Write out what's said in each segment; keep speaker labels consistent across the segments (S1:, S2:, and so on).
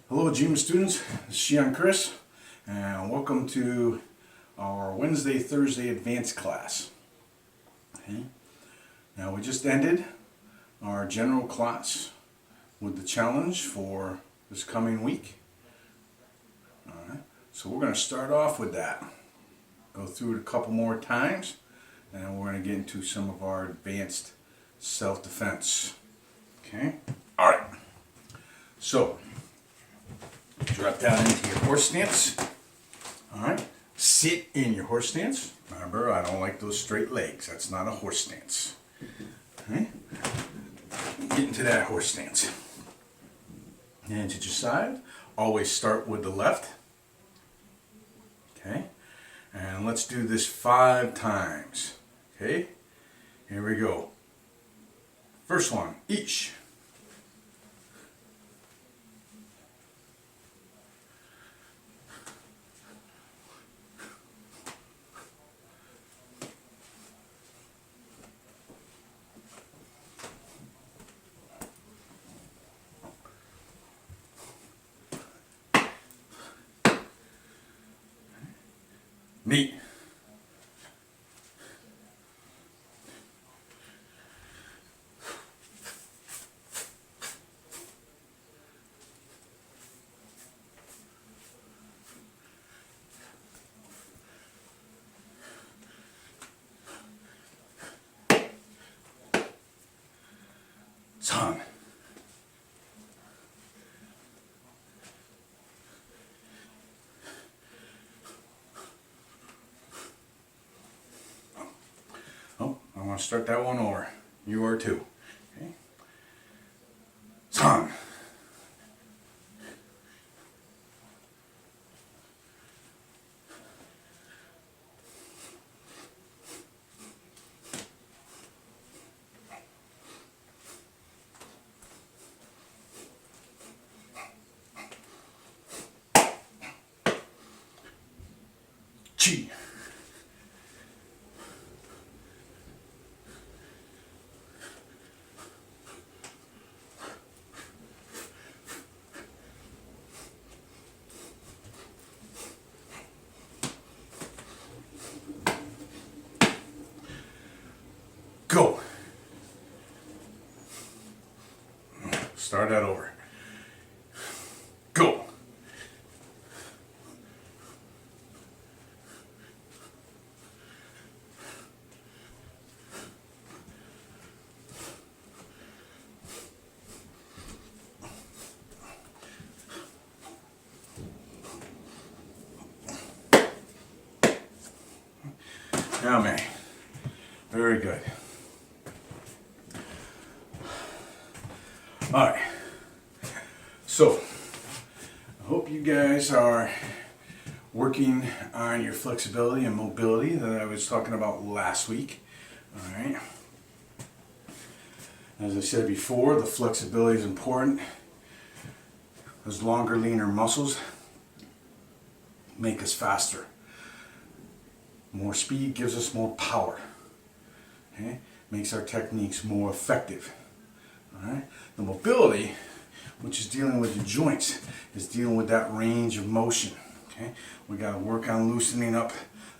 S1: Hello gym students, this is Shion Chris and welcome to our Wednesday, Thursday advanced class. Okay. Now we just ended our general class with the challenge for this coming week. Alright, so we're going to start off with that. Go through it a couple more times and then we're going to get into some of our advanced self-defense. Okay? Alright, so drop down into your horse stance. Alright, sit in your horse stance. Remember, I don't like those straight legs. That's not a horse stance. Okay? Get into that horse stance. Hands at your side. Always start with the left. Okay? And let's do this 5 times. Okay? Here we go. First one, each. Neat. Son. I want to start that one over. You are too. Okay. Son. Chi. Go. Start that over. Go. Now, man. Very good. Alright, so I hope you guys are working on your flexibility and mobility that I was talking about last week. Alright, as I said before, the flexibility is important. Those longer, leaner muscles make us faster. More speed gives us more power. Okay? Makes our techniques more effective. Alright? The mobility, which is dealing with the joints, is dealing with that range of motion. Okay? We got to work on loosening up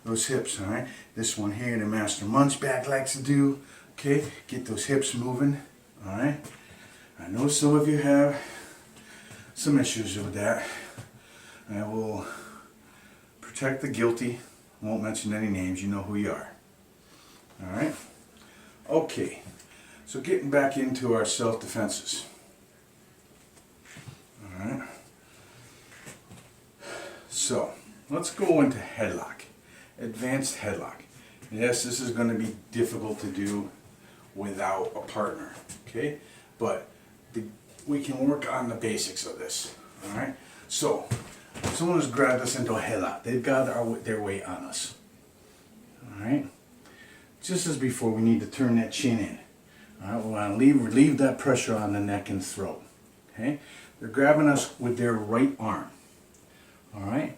S1: those hips. Alright? This one here, the Master Munchback likes to do. Okay? Get those hips moving. Alright? I know some of you have some issues with that. I will protect the guilty. I won't mention any names. You know who you are. Alright? Okay. So getting back into our self-defenses. Alright. So, let's go into headlock. Advanced headlock. Yes, this is going to be difficult to do without a partner. Okay? But we can work on the basics of this. Alright? So, someone has grabbed us into a headlock. They've got their weight on us. Alright? Just as before, we need to turn that chin in. Alright, we want to relieve that pressure on the neck and throat. Okay? They're grabbing us with their right arm. Alright?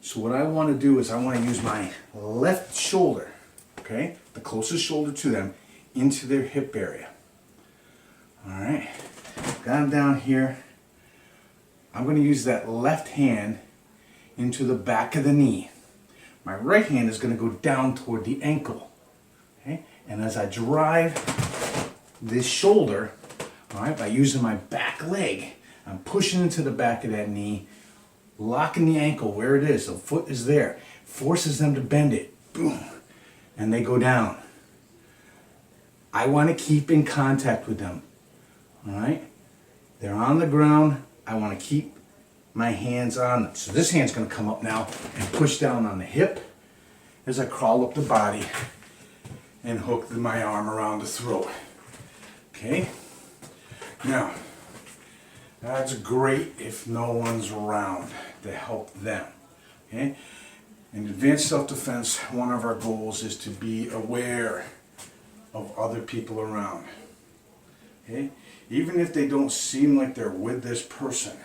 S1: So what I want to do is I want to use my left shoulder, okay, the closest shoulder to them, into their hip area. Alright? Got them down here. I'm going to use that left hand into the back of the knee. My right hand is going to go down toward the ankle. Okay? And as I drive this shoulder, all right, by using my back leg, I'm pushing into the back of that knee, locking the ankle where it is. The foot is there. Forces them to bend it. Boom. And they go down. I want to keep in contact with them. All right? They're on the ground. I want to keep my hands on them. So this hand's going to come up now and push down on the hip as I crawl up the body and hook my arm around the throat. Okay? Now, that's great if no one's around to help them. Okay? In advanced self-defense, one of our goals is to be aware of other people around. Okay? Even if they don't seem like they're with this person,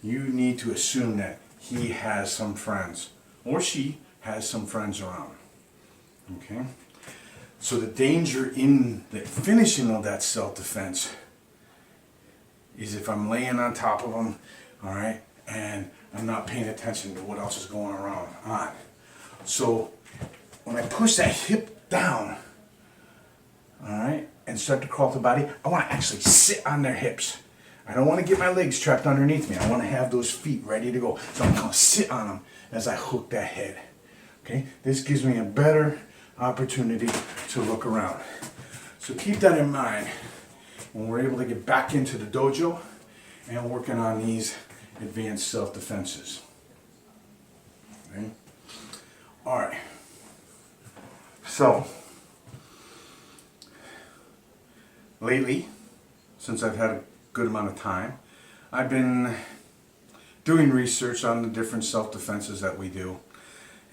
S1: you need to assume that he has some friends or she has some friends around. Okay? So the danger in the finishing of that self-defense is if I'm laying on top of them, all right, and I'm not paying attention to what else is going on. So when I push that hip down, all right, and start to crawl the body, I want to actually sit on their hips. I don't want to get my legs trapped underneath me. I want to have those feet ready to go. So I'm going to sit on them as I hook that head. Okay, this gives me a better opportunity to look around. So keep that in mind when we're able to get back into the dojo and working on these advanced self-defenses. Okay? All right. So, lately, since I've had a good amount of time, I've been doing research on the different self-defenses that we do.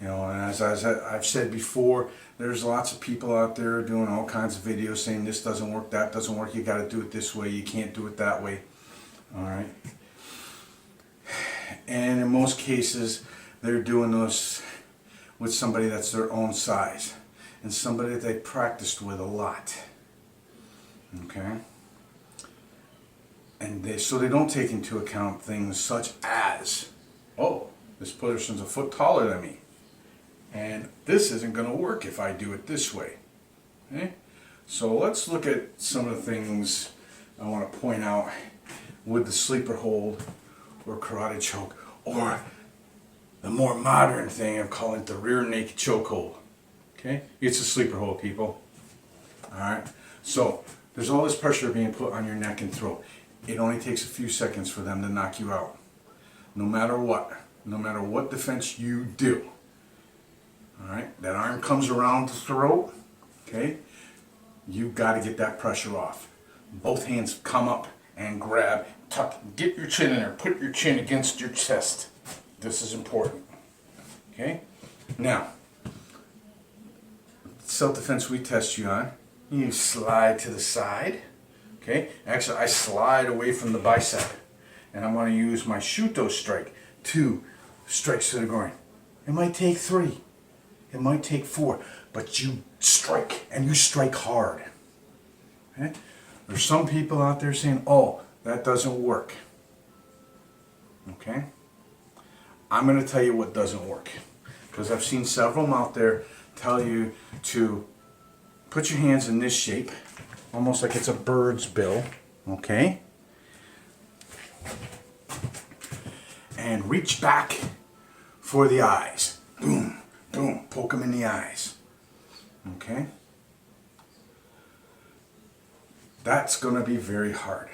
S1: You know, and as I've said before, there's lots of people out there doing all kinds of videos saying this doesn't work, that doesn't work, you got to do it this way, you can't do it that way. All right. And in most cases, they're doing this with somebody that's their own size and somebody that they practiced with a lot. Okay? And so they don't take into account things such as, oh, this person's a foot taller than me, and this isn't going to work if I do it this way. Okay? So let's look at some of the things I want to point out with the sleeper hold or karate choke, or the more modern thing of calling it the rear naked choke hold. Okay? It's a sleeper hold, people. Alright? So there's all this pressure being put on your neck and throat. It only takes a few seconds for them to knock you out. No matter what defense you do. Alright? That arm comes around the throat. Okay? You've got to get that pressure off. Both hands come up and grab. Tuck, get your chin in there. Put your chin against your chest. This is important. Okay? Now, self-defense we test you on. You slide to the side. Okay? Actually, I slide away from the bicep. And I'm going to use my Shuto strike. 2 strikes to the groin. It might take 3. It might take 4. But you strike, and you strike hard. Okay? There's some people out there saying, oh, that doesn't work. Okay? I'm going to tell you what doesn't work. Because I've seen several of them out there tell you to put your hands in this shape, almost like it's a bird's bill. Okay? And reach back for the eyes. Boom, boom, poke them in the eyes. Okay? That's going to be very hard.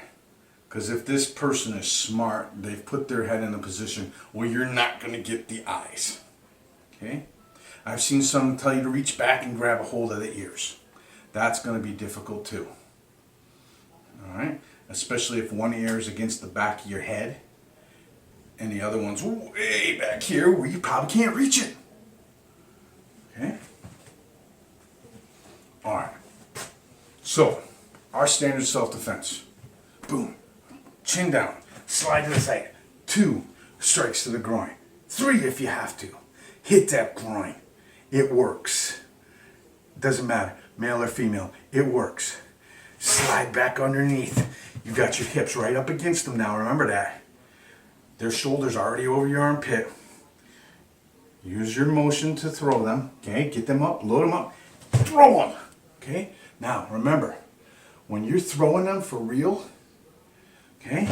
S1: Because if this person is smart, they've put their head in a position where you're not going to get the eyes. Okay? I've seen some tell you to reach back and grab a hold of the ears. That's going to be difficult too. Alright? Especially if one ear is against the back of your head and the other one's way back here where you probably can't reach it. Okay? Alright. So, our standard self-defense. Boom. Chin down. Slide to the side. 2 strikes to the groin. 3 if you have to. Hit that groin. It works. Doesn't matter, male or female. It works. Slide back underneath. You got your hips right up against them now. Remember that. their shoulder's already over your armpit. Use your motion to throw them. Okay, get them up, load them up, throw them. Okay, now remember, when you're throwing them for real, okay,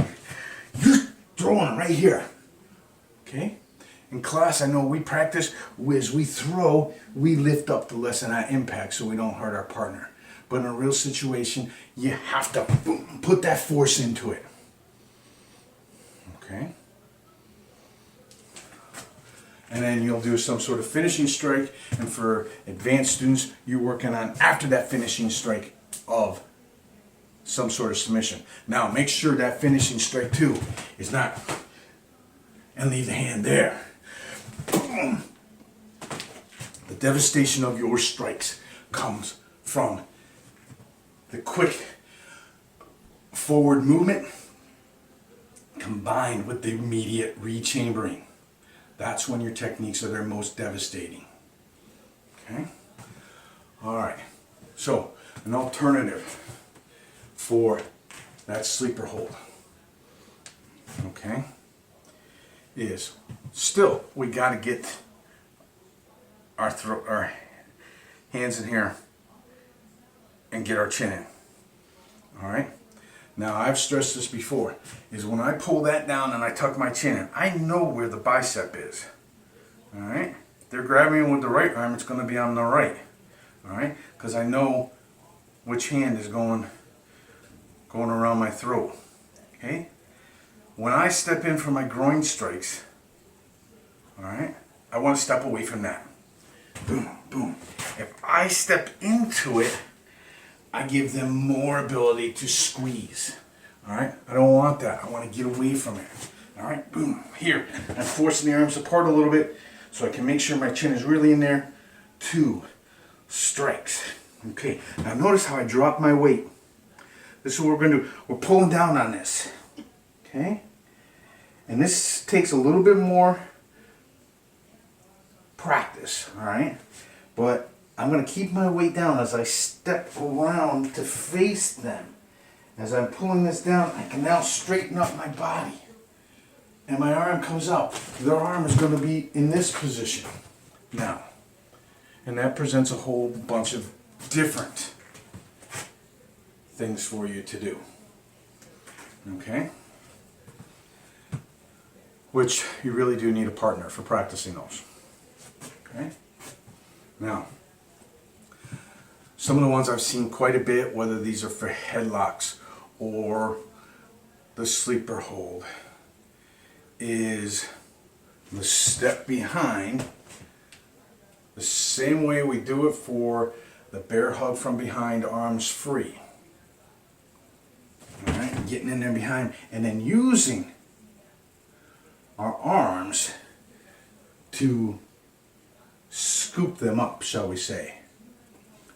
S1: you're throwing them right here. Okay, in class, I know we practice as we throw, we lift up to lessen our impact so we don't hurt our partner. But in a real situation, you have to put that force into it. Okay. And then you'll do some sort of finishing strike, and for advanced students, you're working on after that finishing strike of some sort of submission. Now make sure that finishing strike too is not, and leave the hand there. Boom. The devastation of your strikes comes from the quick forward movement combined with the immediate rechambering. That's when your techniques are their most devastating. Okay? Alright, so an alternative for that sleeper hold, okay, is still we got to get our hands in here and get our chin in. Alright? Now, I've stressed this before, is when I pull that down and I tuck my chin in, I know where the bicep is. Alright? If they're grabbing me with the right arm, it's going to be on the right. Alright? Because I know which hand is going around my throat. Okay? When I step in for my groin strikes, alright, I want to step away from that. Boom, boom. If I step into it, I give them more ability to squeeze. Alright? I don't want that. I want to get away from it. Alright? Boom. Here. I'm forcing the arms apart a little bit so I can make sure my chin is really in there. 2 strikes. Okay. Now notice how I drop my weight. This is what we're going to do. We're pulling down on this. Okay? And this takes a little bit more practice. Alright? But I'm going to keep my weight down as I step around to face them. As I'm pulling this down, I can now straighten up my body. And my arm comes up. Their arm is going to be in this position now. And that presents a whole bunch of different things for you to do. Okay? Which you really do need a partner for practicing those. Okay? Now, some of the ones I've seen quite a bit, whether these are for headlocks or the sleeper hold, is the step behind, the same way we do it for the bear hug from behind, arms free. Alright, getting in there behind, and then using our arms to scoop them up, shall we say.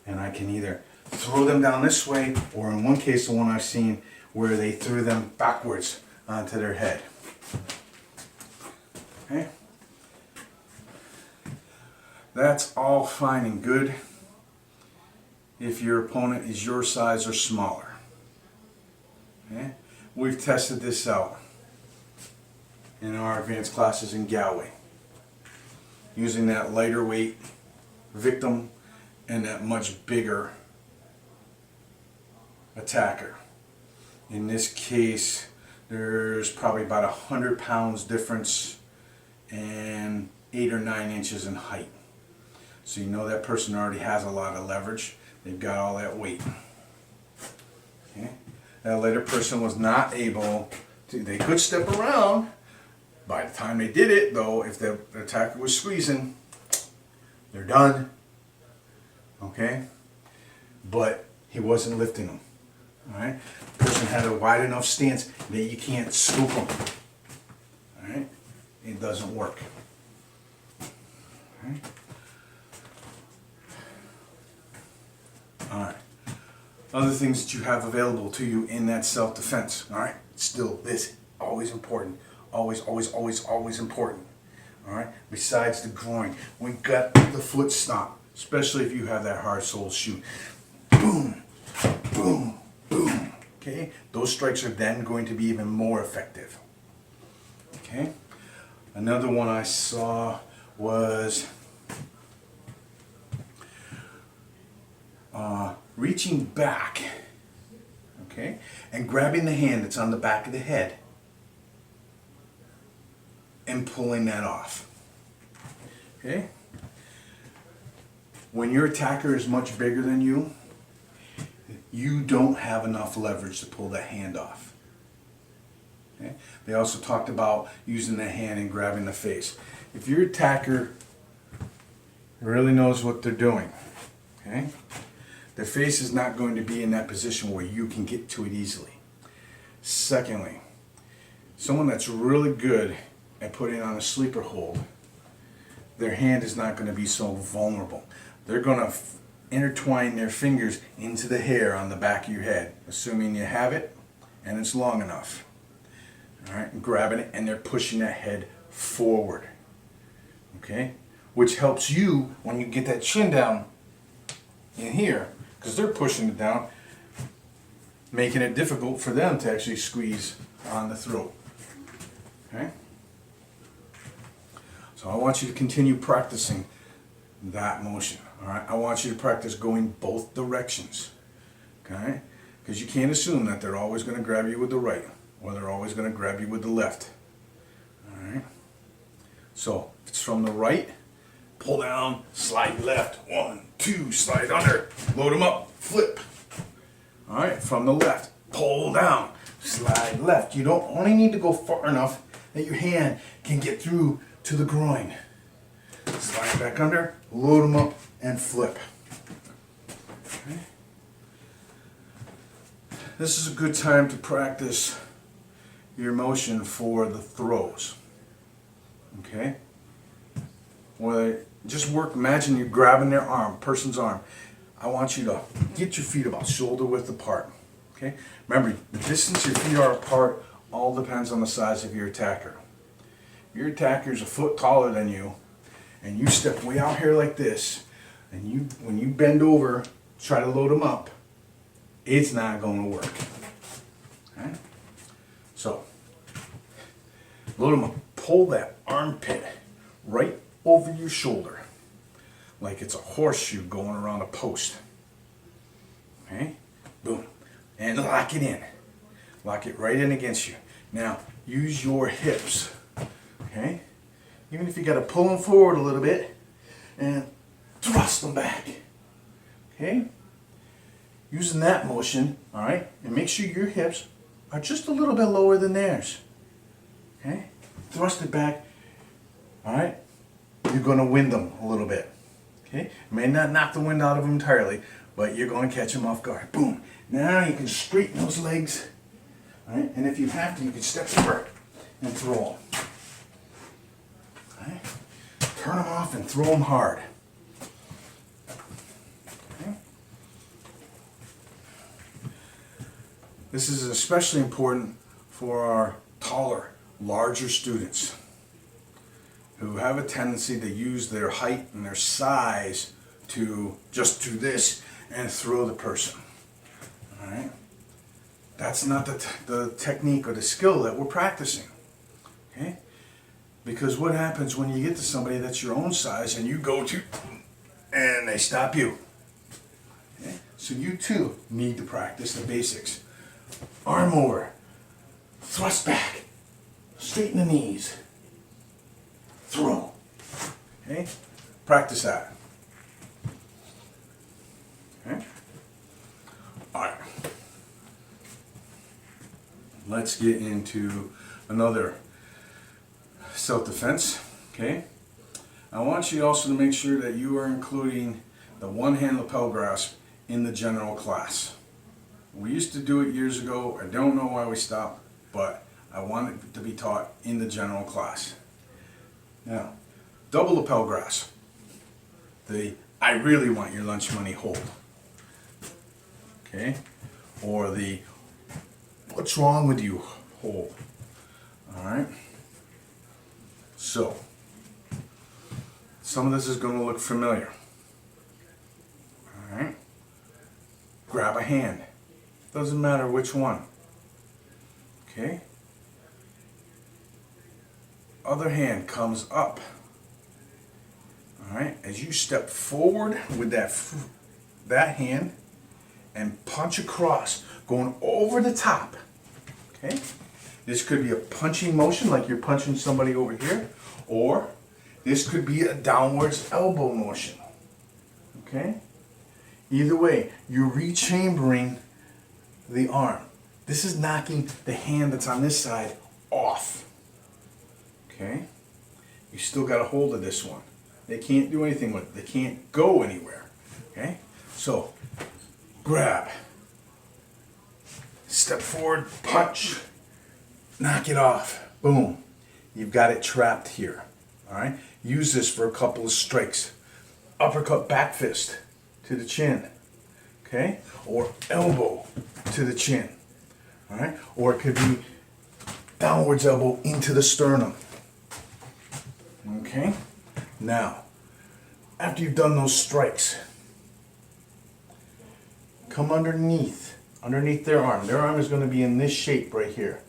S1: And I can either throw them down this way, or in one case, the one I've seen, where they threw them backwards onto their head. Okay? That's all fine and good if your opponent is your size or smaller. Okay? We've tested this out in our advanced classes in Galway, using that lighter weight victim and that much bigger attacker. In this case, there's probably about 100 pounds difference and 8 or 9 inches in height. So you know that person already has a lot of leverage. They've got all that weight. Okay? That later person was not able to, they could step around. By the time they did it, though, if the attacker was squeezing, they're done. Okay? But he wasn't lifting them. Alright? The person had a wide enough stance that you can't scoop them. Alright? It doesn't work. Alright? Alright. Other things that you have available to you in that self-defense. Alright? Still, this, always important. Always, always, always, always important. Alright? Besides the groin, we got the foot stomp. Especially if you have that hard sole shoe. Boom, boom, boom. Okay? Those strikes are then going to be even more effective. Okay? Okay. Another one I saw was reaching back, okay, and grabbing the hand that's on the back of the head and pulling that off. Okay. When your attacker is much bigger than you, you don't have enough leverage to pull that hand off. Okay? They also talked about using the hand and grabbing the face. If your attacker really knows what they're doing, okay, their face is not going to be in that position where you can get to it easily. Secondly, someone that's really good at putting on a sleeper hold, their hand is not going to be so vulnerable. They're going to intertwine their fingers into the hair on the back of your head, assuming you have it and it's long enough. All right, and grabbing it, and they're pushing that head forward. Okay, which helps you when you get that chin down in here, because they're pushing it down, making it difficult for them to actually squeeze on the throat. Okay, so I want you to continue practicing that motion. All right, I want you to practice going both directions. Okay, because you can't assume that they're always going to grab you with the right, or they're always going to grab you with the left. All right, so if it's from the right, pull down, slide left, 1, 2, slide under, load them up, flip. All right, from the left, pull down, slide left. You don't only need to go far enough that your hand can get through to the groin. Slide back under, load them up, and flip. Okay. This is a good time to practice your motion for the throws. Okay? Well, just work, imagine you're grabbing their arm, person's arm. I want you to get your feet about shoulder width apart. Okay? Remember, the distance your feet are apart all depends on the size of your attacker. If your attacker is a foot taller than you, and you step way out here like this, and when you bend over, try to load them up, it's not going to work. Okay? So, load them up. Pull that armpit right over your shoulder, like it's a horseshoe going around a post. Okay? Boom. And lock it in. Lock it right in against you. Now, use your hips. Okay? Even if you got to pull them forward a little bit and thrust them back. Okay? Using that motion, all right, and make sure your hips are just a little bit lower than theirs. Okay? Thrust it back. All right? You're going to wind them a little bit. Okay? May not knock the wind out of them entirely, but you're going to catch them off guard. Boom. Now you can straighten those legs. All right? And if you have to, you can step over and throw them. All right? Turn them off and throw them hard. Okay? This is especially important for our taller, larger students who have a tendency to use their height and their size to just do this and throw the person. All right? That's not the technique or the skill that we're practicing. Okay? Because what happens when you get to somebody that's your own size and you go to, and they stop you. Okay? So you too need to practice the basics. Arm over, thrust back, straighten the knees, throw. Okay? Practice that. Okay? Alright. Let's get into another self-defense. Okay? I want you also to make sure that you are including the one-hand lapel grasp in the general class. We used to do it years ago. I don't know why we stopped, but I want it to be taught in the general class. Now, double lapel grasp. The I really want your lunch money hold. Okay? Or the what's wrong with you hold. Alright? So, some of this is going to look familiar. Alright? Grab a hand. Doesn't matter which one. Okay? other hand comes up. All right, as you step forward with that hand and punch across, going over the top. Okay, this could be a punching motion like you're punching somebody over here, or this could be a downwards elbow motion. Okay, either way, you're rechambering the arm. This is knocking the hand that's on this side off. Okay, you still got a hold of this one. They can't do anything with it. They can't go anywhere. Okay? So, grab. Step forward, punch. Knock it off. Boom. You've got it trapped here. Alright? Use this for a couple of strikes. Uppercut back fist to the chin. Okay? Or elbow to the chin. Alright? Or it could be downwards elbow into the sternum. Okay? Now, after you've done those strikes, come underneath their arm. Their arm is going to be in this shape right here.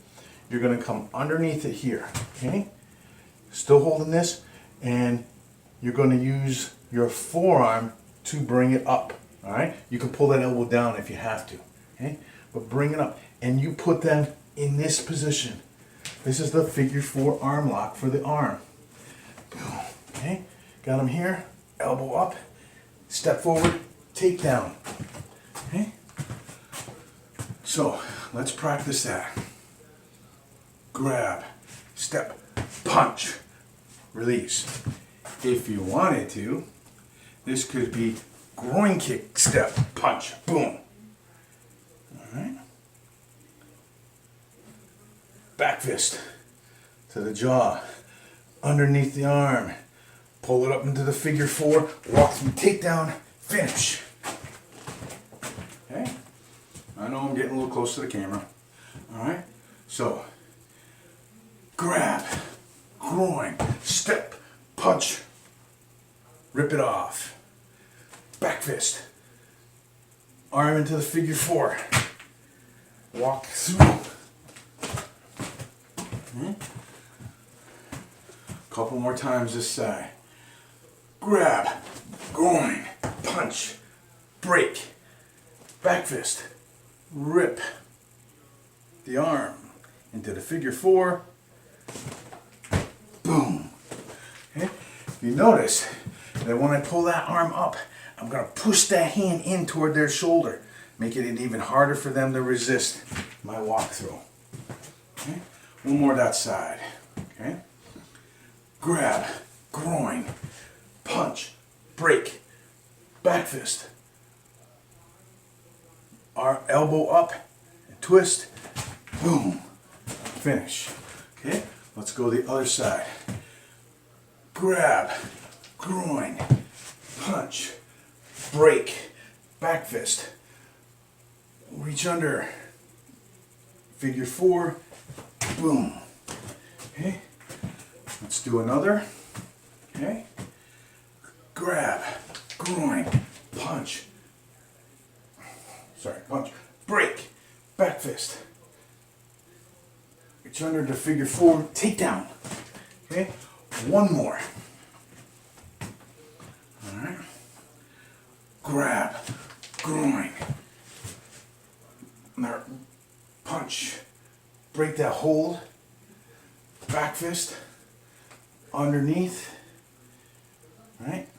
S1: You're going to come underneath it here, okay? Still holding this, and you're going to use your forearm to bring it up, all right? You can pull that elbow down if you have to, okay? But bring it up, and you put them in this position. This is the figure 4 arm lock for the arm. Boom. Okay, got them here, elbow up, step forward, take down. Okay, so let's practice that. Grab, step, punch, release. If you wanted to, this could be groin kick, step, punch, boom. All right, back fist to the jaw, underneath the arm. Pull it up into the figure 4, walk through, takedown, finish. Okay? I know I'm getting a little close to the camera. Alright? So, grab, groin, step, punch, rip it off. Back fist. Arm into the figure 4. Walk through. Couple more times this side. Grab, groin, punch, break, back fist, rip the arm into the figure 4, boom. Okay? You notice that when I pull that arm up, I'm going to push that hand in toward their shoulder, making it even harder for them to resist my walkthrough. Okay? One more that side. Okay? Grab, groin, punch, break, back fist. Our elbow up, and twist, boom, finish. Okay, let's go the other side. Grab, groin, punch, break, back fist. Reach under, figure 4, boom. Okay, let's do another. Okay. Grab, groin, punch, break, back fist. Reach under the figure 4, takedown. Okay, one more. All right. Grab, groin, punch, break that hold, back fist, underneath. All right.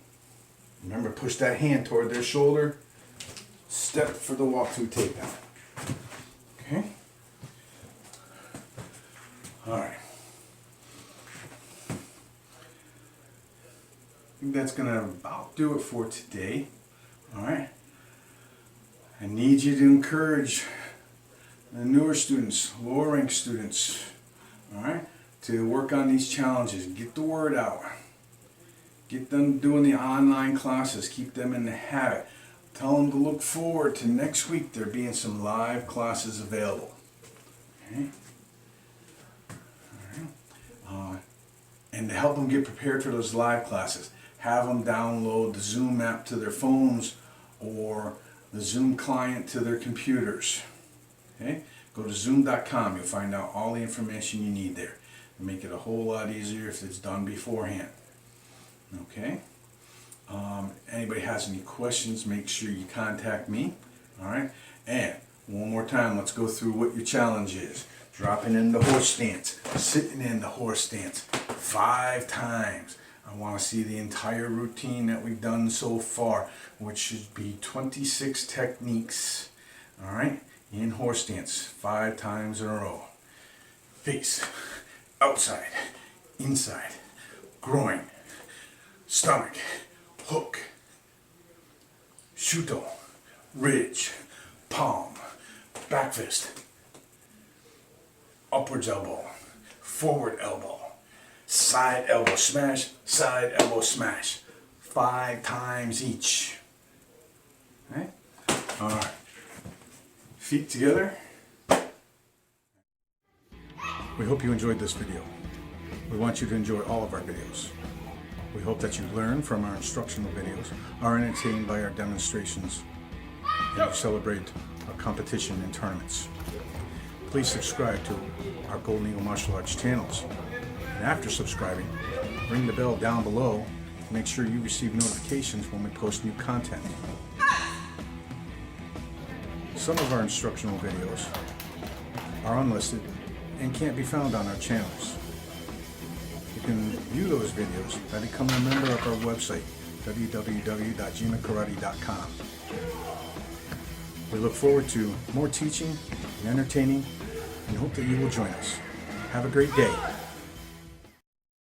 S1: Remember, push that hand toward their shoulder. Step for the walk-through takedown. Okay? All right. I think that's going to about do it for today. All right. I need you to encourage the newer students, lower rank students, all right, to work on these challenges. Get the word out. Get them doing the online classes. Keep them in the habit. Tell them to look forward to next week. There being some live classes available. Okay? All right. And to help them get prepared for those live classes, have them download the Zoom app to their phones or the Zoom client to their computers. Okay? Go to zoom.com. You'll find out all the information you need there. make it a whole lot easier if it's done beforehand. Okay? Anybody has any questions, make sure you contact me. Alright? And one more time, let's go through what your challenge is. Dropping in the horse stance, sitting in the horse stance 5 times. I want to see the entire routine that we've done so far, which should be 26 techniques. Alright? In horse stance, 5 times in a row. Face, outside, inside, groin, stomach, hook, shuto, ridge, palm, back fist, upwards elbow, forward elbow, side elbow smash, side elbow smash. 5 times each. Okay? Alright. Feet together. We hope you enjoyed this video. We want you to enjoy all of our videos. We hope that you learn from our instructional videos, are entertained by our demonstrations, and you celebrate our competition and tournaments. Please subscribe to our Golden Eagle Martial Arts channels. And after subscribing, ring the bell down below to make sure you receive notifications when we post new content. Some of our instructional videos are unlisted and can't be found on our channels. You can view those videos by becoming a member of our website, www.jimakarate.com. We look forward to more teaching and entertaining and hope that you will join us. Have a great day.